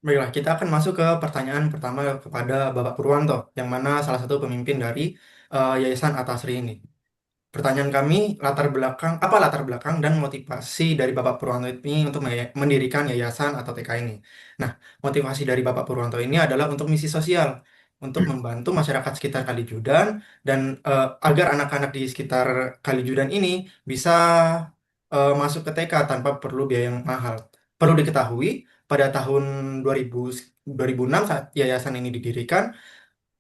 Baiklah, kita akan masuk ke pertanyaan pertama kepada Bapak Purwanto, yang mana salah satu pemimpin dari Yayasan Atasri ini. Pertanyaan kami, apa latar belakang dan motivasi dari Bapak Purwanto ini untuk mendirikan yayasan atau TK ini? Nah, motivasi dari Bapak Purwanto ini adalah untuk misi sosial, untuk membantu masyarakat sekitar Kalijudan dan agar anak-anak di sekitar Kalijudan ini bisa masuk ke TK tanpa perlu biaya yang mahal. Perlu diketahui, pada tahun 2006 saat yayasan ini didirikan,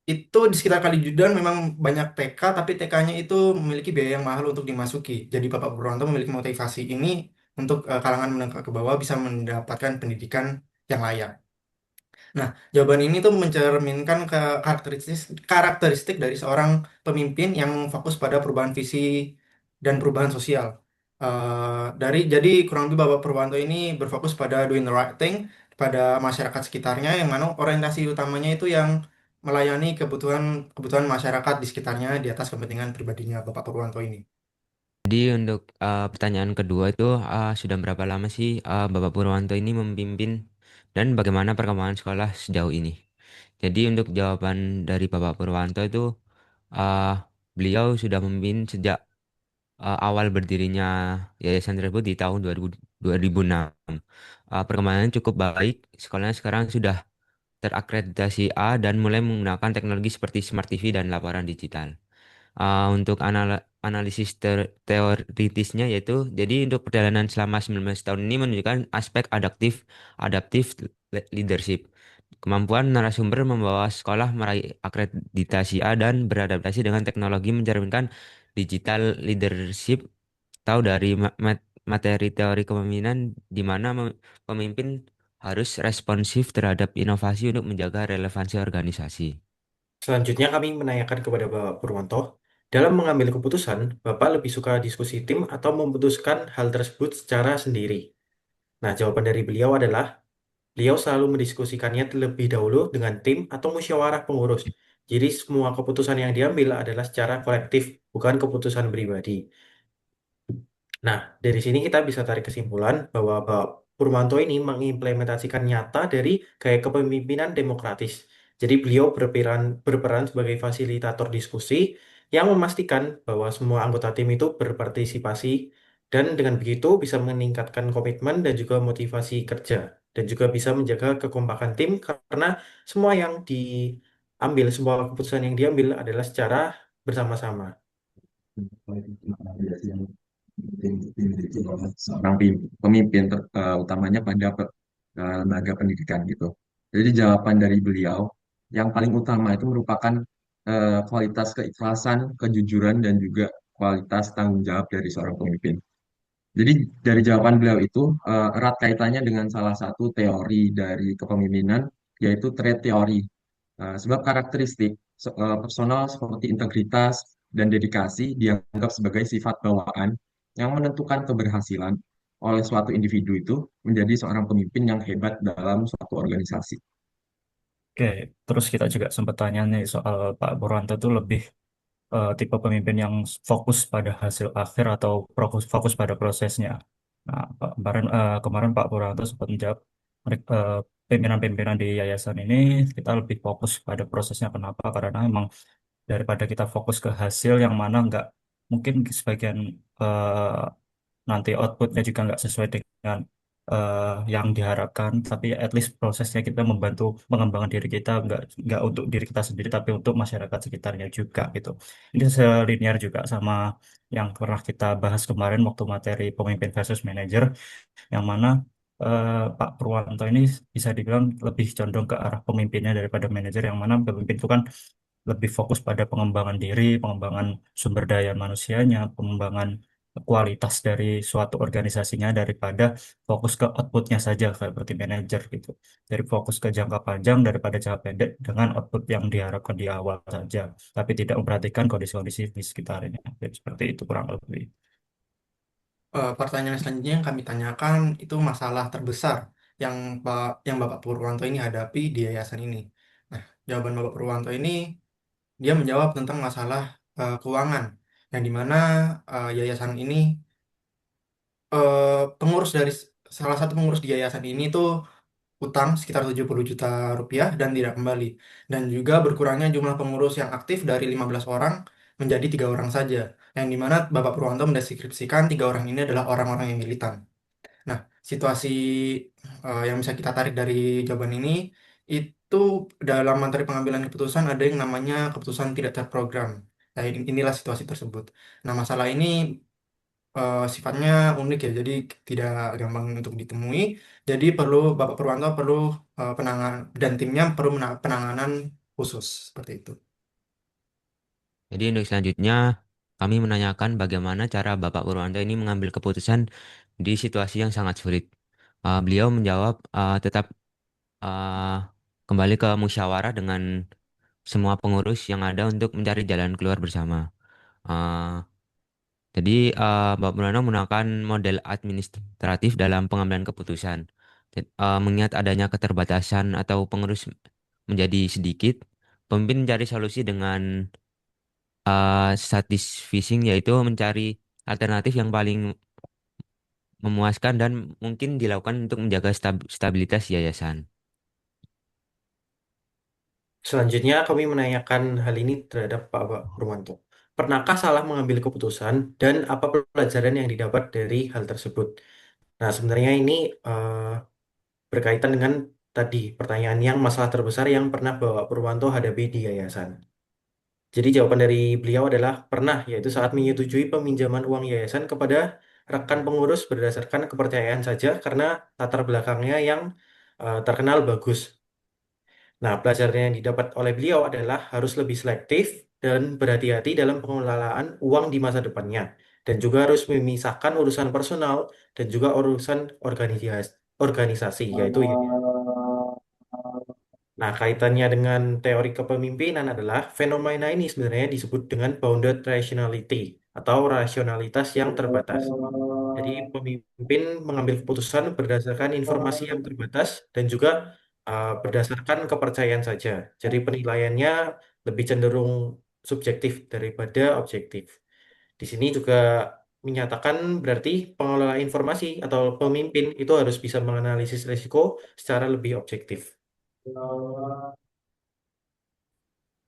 itu di sekitar Kalijudan memang banyak TK, tapi TK-nya itu memiliki biaya yang mahal untuk dimasuki. Jadi Bapak Purwanto memiliki motivasi ini untuk kalangan menengah ke bawah bisa mendapatkan pendidikan yang layak. Nah, jawaban ini tuh mencerminkan ke karakteristik karakteristik dari seorang pemimpin yang fokus pada perubahan visi dan perubahan sosial. Jadi kurang lebih Bapak Purwanto ini berfokus pada doing the right thing pada masyarakat sekitarnya, yang mana orientasi utamanya itu yang melayani kebutuhan kebutuhan masyarakat di sekitarnya di atas kepentingan pribadinya Bapak Purwanto ini. Jadi untuk pertanyaan kedua itu sudah berapa lama sih Bapak Purwanto ini memimpin dan bagaimana perkembangan sekolah sejauh ini? Jadi untuk jawaban dari Bapak Purwanto itu uh, beliau sudah memimpin sejak awal berdirinya yayasan tersebut di tahun 2006. Perkembangannya cukup baik. Sekolahnya sekarang sudah terakreditasi A dan mulai menggunakan teknologi seperti Smart TV dan laporan digital. Untuk analisis teoritisnya yaitu jadi untuk perjalanan selama 19 tahun ini menunjukkan aspek adaptif leadership. Kemampuan narasumber membawa sekolah meraih akreditasi A dan beradaptasi dengan teknologi mencerminkan digital leadership tahu dari materi teori kepemimpinan di mana pemimpin harus responsif terhadap inovasi untuk menjaga relevansi organisasi. Selanjutnya kami menanyakan kepada Bapak Purwanto, dalam mengambil keputusan, Bapak lebih suka diskusi tim atau memutuskan hal tersebut secara sendiri? Nah, jawaban dari beliau adalah, beliau selalu mendiskusikannya terlebih dahulu dengan tim atau musyawarah pengurus. Jadi semua keputusan yang diambil adalah secara kolektif, bukan keputusan pribadi. Nah, dari sini kita bisa tarik kesimpulan bahwa Pak Purwanto ini mengimplementasikan nyata dari gaya kepemimpinan demokratis. Jadi beliau berperan sebagai fasilitator diskusi yang memastikan bahwa semua anggota tim itu berpartisipasi dan dengan begitu bisa meningkatkan komitmen dan juga motivasi kerja dan juga bisa menjaga kekompakan tim karena semua keputusan yang diambil adalah secara bersama-sama. Dimiliki oleh seorang pemimpin utamanya pada lembaga pendidikan gitu. Jadi jawaban dari beliau yang paling utama itu merupakan kualitas keikhlasan, kejujuran dan juga kualitas tanggung jawab dari seorang pemimpin. Jadi dari jawaban beliau itu erat kaitannya dengan salah satu teori dari kepemimpinan yaitu trait teori. Sebab karakteristik personal seperti integritas dan dedikasi dianggap sebagai sifat bawaan yang menentukan keberhasilan oleh suatu individu itu menjadi seorang pemimpin yang hebat dalam suatu organisasi. Oke, terus kita juga sempat tanya nih soal Pak Purwanto itu lebih tipe pemimpin yang fokus pada hasil akhir atau fokus pada prosesnya. Nah, kemarin Pak Purwanto sempat menjawab pimpinan-pimpinan di yayasan ini kita lebih fokus pada prosesnya. Kenapa? Karena emang daripada kita fokus ke hasil yang mana nggak mungkin sebagian nanti outputnya juga nggak sesuai dengan yang diharapkan, tapi at least prosesnya kita membantu mengembangkan diri kita, nggak untuk diri kita sendiri tapi untuk masyarakat sekitarnya juga gitu. Ini selinier juga sama yang pernah kita bahas kemarin waktu materi pemimpin versus manajer, yang mana Pak Purwanto ini bisa dibilang lebih condong ke arah pemimpinnya daripada manajer, yang mana pemimpin itu kan lebih fokus pada pengembangan diri, pengembangan sumber daya manusianya, pengembangan kualitas dari suatu organisasinya daripada fokus ke outputnya saja seperti manajer gitu. Dari fokus ke jangka panjang daripada jangka pendek dengan output yang diharapkan di awal saja, tapi tidak memperhatikan kondisi-kondisi di sekitarnya. Jadi seperti itu kurang lebih. Pertanyaan selanjutnya yang kami tanyakan itu masalah terbesar yang yang Bapak Purwanto ini hadapi di yayasan ini. Nah, jawaban Bapak Purwanto ini dia menjawab tentang masalah keuangan, yang dimana yayasan ini pengurus dari salah satu pengurus di yayasan ini tuh utang sekitar 70 juta rupiah dan tidak kembali. Dan juga berkurangnya jumlah pengurus yang aktif dari 15 orang menjadi 3 orang saja. Yang dimana Bapak Purwanto mendeskripsikan 3 orang ini adalah orang-orang yang militan. Nah, situasi yang bisa kita tarik dari jawaban ini itu dalam materi pengambilan keputusan ada yang namanya keputusan tidak terprogram. Nah, inilah situasi tersebut. Nah, masalah ini sifatnya unik ya, jadi tidak gampang untuk ditemui. Jadi perlu Bapak Purwanto perlu penanganan dan timnya perlu penanganan khusus seperti itu. Jadi untuk selanjutnya kami menanyakan bagaimana cara Bapak Purwanto ini mengambil keputusan di situasi yang sangat sulit. Beliau menjawab tetap uh, kembali ke musyawarah dengan semua pengurus yang ada untuk mencari jalan keluar bersama. Uh, jadi Bapak Purwanto menggunakan model administratif dalam pengambilan keputusan. Mengingat adanya keterbatasan atau pengurus menjadi sedikit, pemimpin mencari solusi dengan satisfying, yaitu mencari alternatif yang paling memuaskan dan mungkin dilakukan untuk menjaga stabilitas yayasan. Selanjutnya kami menanyakan hal ini terhadap Pak Purwanto. Pernahkah salah mengambil keputusan dan apa pelajaran yang didapat dari hal tersebut? Nah, sebenarnya ini berkaitan dengan tadi pertanyaan yang masalah terbesar yang pernah Bapak Purwanto hadapi di yayasan. Jadi jawaban dari beliau adalah pernah, yaitu saat menyetujui peminjaman uang yayasan kepada rekan pengurus berdasarkan kepercayaan saja karena latar belakangnya yang terkenal bagus. Nah, pelajaran yang didapat oleh beliau adalah harus lebih selektif dan berhati-hati dalam pengelolaan uang di masa depannya. Dan juga harus memisahkan urusan personal dan juga urusan organisasi, yaitu nah, kaitannya dengan teori kepemimpinan adalah fenomena ini sebenarnya disebut dengan bounded rationality atau rasionalitas yang terbatas. Jadi pemimpin mengambil keputusan berdasarkan informasi yang terbatas dan juga berdasarkan kepercayaan saja. Jadi penilaiannya lebih cenderung subjektif daripada objektif. Di sini juga menyatakan berarti pengelola informasi atau pemimpin itu harus bisa menganalisis risiko secara lebih objektif.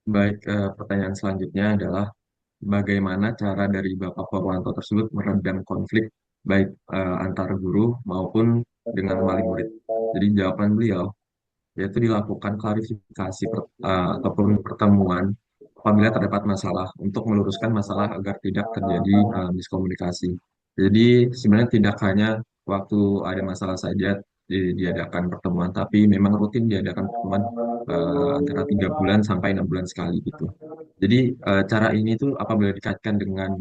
Baik, pertanyaan selanjutnya adalah bagaimana cara dari Bapak Purwanto tersebut meredam konflik baik antar guru maupun dengan wali murid. Jadi jawaban beliau yaitu dilakukan klarifikasi ataupun pertemuan apabila terdapat masalah untuk meluruskan masalah agar tidak terjadi miskomunikasi. Jadi sebenarnya tidak hanya waktu ada masalah saja diadakan pertemuan, tapi memang rutin diadakan pertemuan antara 3 bulan sampai 6 bulan sekali gitu. Jadi cara ini tuh apabila dikaitkan dengan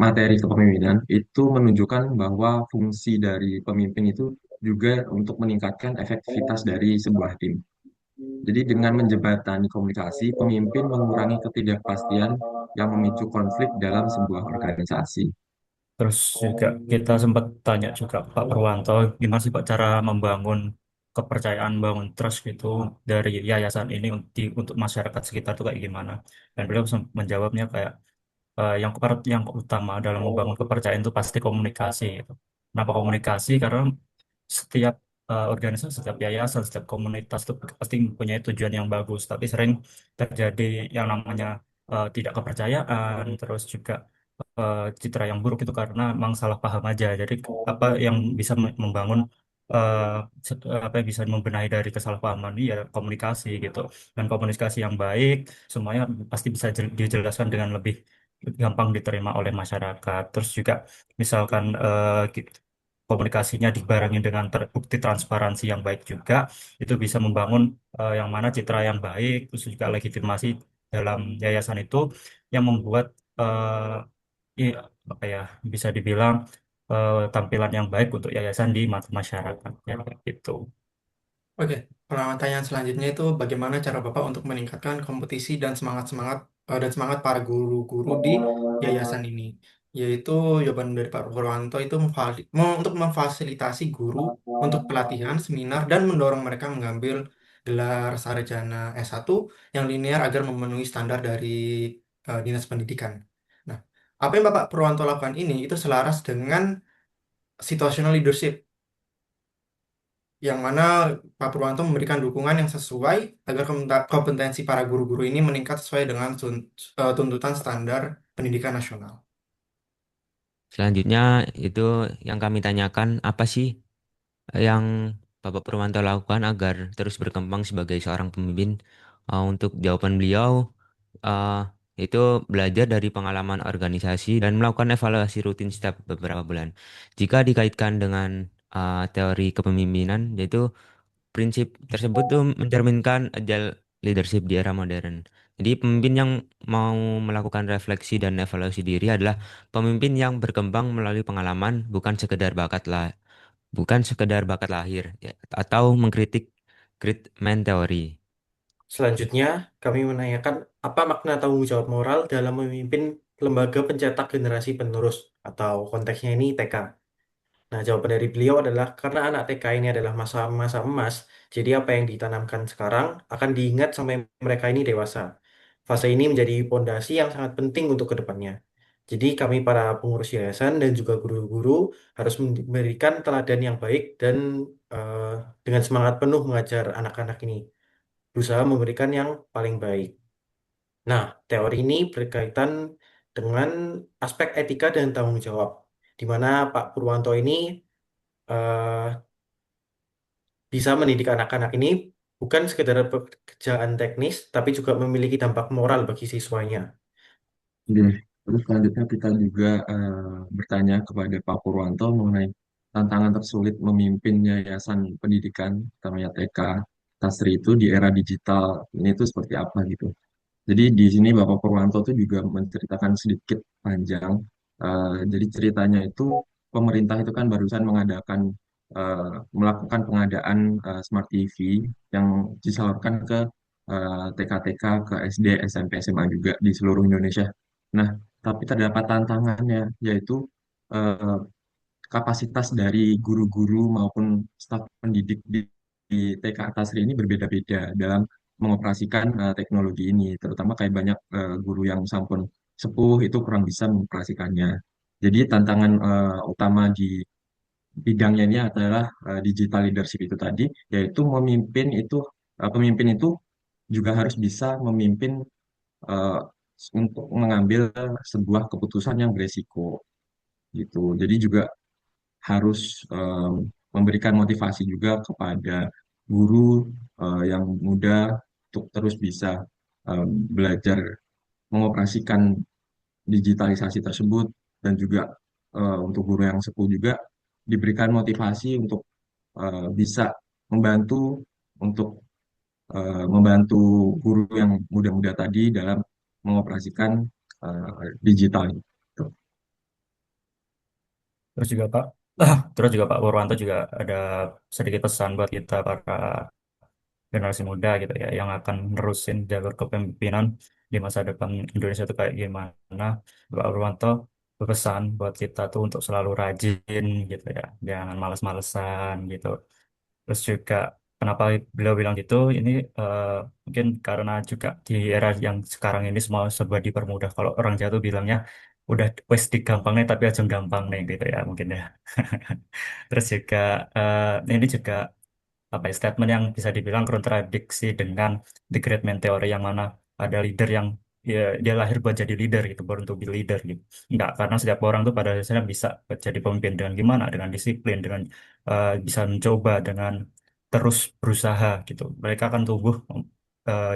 materi kepemimpinan itu menunjukkan bahwa fungsi dari pemimpin itu juga untuk meningkatkan efektivitas dari sebuah tim. Jadi dengan menjembatani komunikasi, pemimpin mengurangi ketidakpastian yang memicu konflik dalam sebuah organisasi. Terus juga kita sempat tanya juga Pak Purwanto, gimana sih Pak cara membangun kepercayaan, bangun trust gitu dari yayasan ini untuk masyarakat sekitar tuh kayak gimana? Dan beliau menjawabnya kayak yang utama dalam membangun kepercayaan itu pasti komunikasi gitu. Kenapa komunikasi? Karena setiap organisasi, setiap yayasan, setiap komunitas itu pasti mempunyai tujuan yang bagus, tapi sering terjadi yang namanya tidak kepercayaan, terus juga citra yang buruk itu karena memang salah paham aja. Jadi apa yang bisa membangun eh, apa yang bisa membenahi dari kesalahpahaman ini ya komunikasi gitu. Dan komunikasi yang baik semuanya pasti bisa dijelaskan dengan lebih gampang diterima oleh masyarakat. Terus juga misalkan komunikasinya dibarengi dengan terbukti transparansi yang baik juga, itu bisa membangun yang mana citra yang baik, terus juga legitimasi dalam yayasan itu yang membuat apa ya bisa dibilang tampilan yang baik untuk yayasan di mata masyarakat ya gitu. Oke, pertanyaan selanjutnya itu bagaimana cara Bapak untuk meningkatkan kompetisi dan semangat para guru-guru di yayasan ini? Yaitu jawaban dari Pak Purwanto itu untuk memfasilitasi guru untuk pelatihan, seminar, dan mendorong mereka mengambil gelar sarjana S1 yang linear agar memenuhi standar dari Dinas Pendidikan. Nah, apa yang Bapak Purwanto lakukan ini itu selaras dengan situational leadership yang mana Pak Purwanto memberikan dukungan yang sesuai agar kompetensi para guru-guru ini meningkat sesuai dengan tuntutan standar pendidikan nasional. Selanjutnya itu yang kami tanyakan, apa sih yang Bapak Purwanto lakukan agar terus berkembang sebagai seorang pemimpin? Untuk jawaban beliau, eh, itu belajar dari pengalaman organisasi dan melakukan evaluasi rutin setiap beberapa bulan. Jika dikaitkan dengan teori kepemimpinan, yaitu prinsip tersebut tuh mencerminkan agile leadership di era modern. Jadi pemimpin yang mau melakukan refleksi dan evaluasi diri adalah pemimpin yang berkembang melalui pengalaman, bukan sekedar bakat lahir, ya, atau mengkritik great man teori. Selanjutnya, kami menanyakan apa makna tanggung jawab moral dalam memimpin lembaga pencetak generasi penerus atau konteksnya ini TK. Nah, jawaban dari beliau adalah karena anak TK ini adalah masa-masa emas, jadi apa yang ditanamkan sekarang akan diingat sampai mereka ini dewasa. Fase ini menjadi pondasi yang sangat penting untuk kedepannya. Jadi kami para pengurus yayasan dan juga guru-guru harus memberikan teladan yang baik dan eh, dengan semangat penuh mengajar anak-anak ini, berusaha memberikan yang paling baik. Nah, teori ini berkaitan dengan aspek etika dan tanggung jawab, di mana Pak Purwanto ini eh, bisa mendidik anak-anak ini bukan sekedar pekerjaan teknis, tapi juga memiliki dampak moral bagi siswanya. Oke. Terus selanjutnya kita juga bertanya kepada Pak Purwanto mengenai tantangan tersulit memimpin yayasan pendidikan, utamanya TK, Tasri itu di era digital ini itu seperti apa gitu. Jadi di sini Bapak Purwanto tuh juga menceritakan sedikit panjang. Jadi ceritanya itu pemerintah itu kan barusan melakukan pengadaan smart TV yang disalurkan ke TK-TK, ke SD, SMP, SMA juga di seluruh Indonesia. Nah, tapi terdapat tantangannya, yaitu eh, kapasitas dari guru-guru maupun staf pendidik di TK Atasri ini berbeda-beda dalam mengoperasikan teknologi ini, terutama kayak banyak guru yang sampun sepuh itu kurang bisa mengoperasikannya. Jadi tantangan utama di bidangnya ini adalah digital leadership itu tadi, yaitu pemimpin itu juga harus bisa memimpin eh, untuk mengambil sebuah keputusan yang beresiko gitu. Jadi juga harus memberikan motivasi juga kepada guru yang muda untuk terus bisa belajar mengoperasikan digitalisasi tersebut dan juga untuk guru yang sepuh juga diberikan motivasi untuk bisa membantu untuk membantu guru yang muda-muda tadi dalam mengoperasikan digital. Gitu. Terus juga Pak, terus juga Pak Purwanto juga ada sedikit pesan buat kita para generasi muda gitu ya, yang akan nerusin jalur kepemimpinan di masa depan Indonesia itu kayak gimana. Pak Purwanto berpesan buat kita tuh untuk selalu rajin gitu ya, jangan males-malesan gitu. Terus juga kenapa beliau bilang gitu, ini eh, mungkin karena juga di era yang sekarang ini semua serba dipermudah. Kalau orang Jawa tuh bilangnya udah wes digampang nih tapi aja gampang nih gitu ya mungkin ya. Terus juga ini juga apa ya, statement yang bisa dibilang kontradiksi dengan The Great Man Theory, yang mana ada leader yang ya, dia lahir buat jadi leader gitu, born to be leader gitu. Enggak, karena setiap orang tuh pada dasarnya bisa jadi pemimpin dengan gimana, dengan disiplin, dengan bisa mencoba, dengan terus berusaha gitu. Mereka akan tumbuh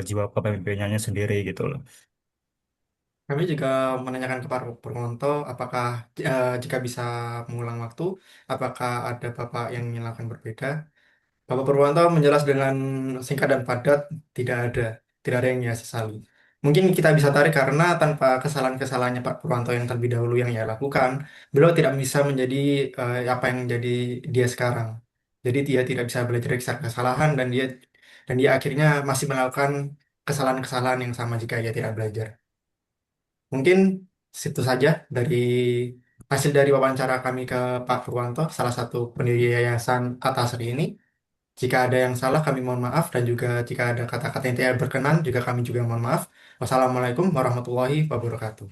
jiwa kepemimpinannya sendiri gitu loh. Kami juga menanyakan ke Pak Purwanto, apakah jika bisa mengulang waktu, apakah ada Bapak yang ingin lakukan berbeda? Bapak Purwanto menjelas dengan singkat dan padat, tidak ada, tidak ada yang ia sesali. Mungkin kita bisa tarik karena tanpa kesalahan-kesalahannya Pak Purwanto yang terlebih dahulu yang ia lakukan, beliau tidak bisa menjadi apa yang menjadi dia sekarang. Jadi dia tidak bisa belajar dari kesalahan dan dia akhirnya masih melakukan kesalahan-kesalahan yang sama jika ia tidak belajar. Mungkin situ saja dari hasil dari wawancara kami ke Pak Purwanto, salah satu pendiri Yayasan Atasri ini. Jika ada yang salah, kami mohon maaf. Dan juga jika ada kata-kata yang tidak berkenan, juga kami juga mohon maaf. Wassalamualaikum warahmatullahi wabarakatuh.